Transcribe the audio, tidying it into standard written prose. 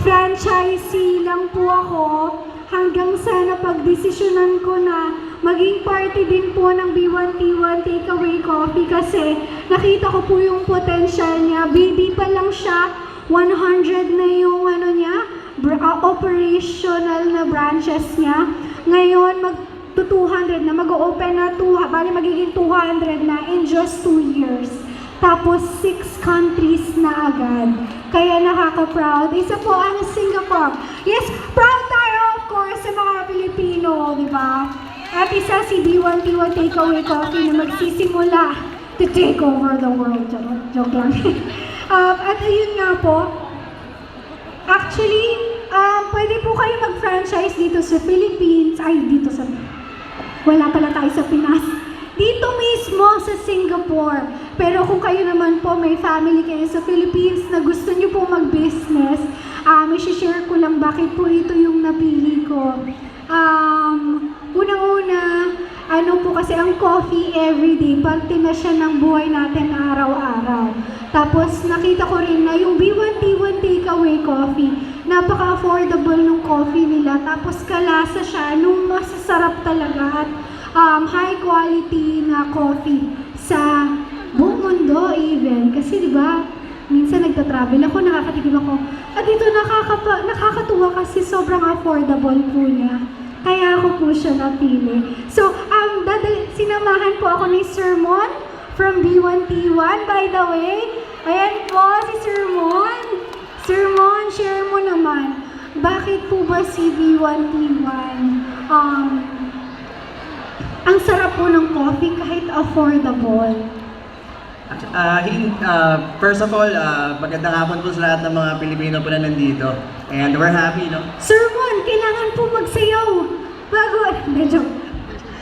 franchisee lang po ako hanggang sa napagdesisyonan ko na maging party din po ng B1T1 Takeaway Coffee kasi nakita ko po yung potential niya. Baby pa lang siya, 100 na yung operational na branches niya. Ngayon, to 200 na, mag-open na, magiging 200 na in just 2 years. Tapos 6 countries na agad. Kaya nakaka-proud. Isa po ang Singapore. Yes, proud tayo of course sa mga Pilipino, di ba? At isa si B1T1 Takeaway Coffee na magsisimula to take over the world. Joke lang. At ayun nga po, actually, pwede po kayo mag-franchise dito sa Philippines. Wala pala tayo sa Pinas. Dito mismo sa Singapore. Pero kung kayo naman po, may family kayo sa Philippines na gusto nyo po mag-business, i-share ko lang bakit po ito yung napili ko. Unang-una, po kasi ang coffee everyday, parte na siya ng buhay natin araw-araw. Tapos nakita ko rin na yung B1T1 Takeaway Coffee, napaka-affordable ng coffee nila. Tapos kalasa siya, nung masasarap talaga at high quality na coffee sa buong mundo even. Kasi di ba minsan nagta-travel ako, nakakatikim ako. At ito nakakatuwa kasi sobrang affordable po niya. Kaya ako po siya napili. So, sinamahan po ako ni Sir Mon from B1T1. By the way, ayan po si Sir Mon. Sir Mon, share mo naman. Bakit po ba si B1T1? Ang sarap po ng coffee kahit affordable. First of all, magandang hapon po sa lahat ng mga Pilipino po na nandito. And we're happy, no? Sir Mon, kailangan po magsayaw. Bago, joke.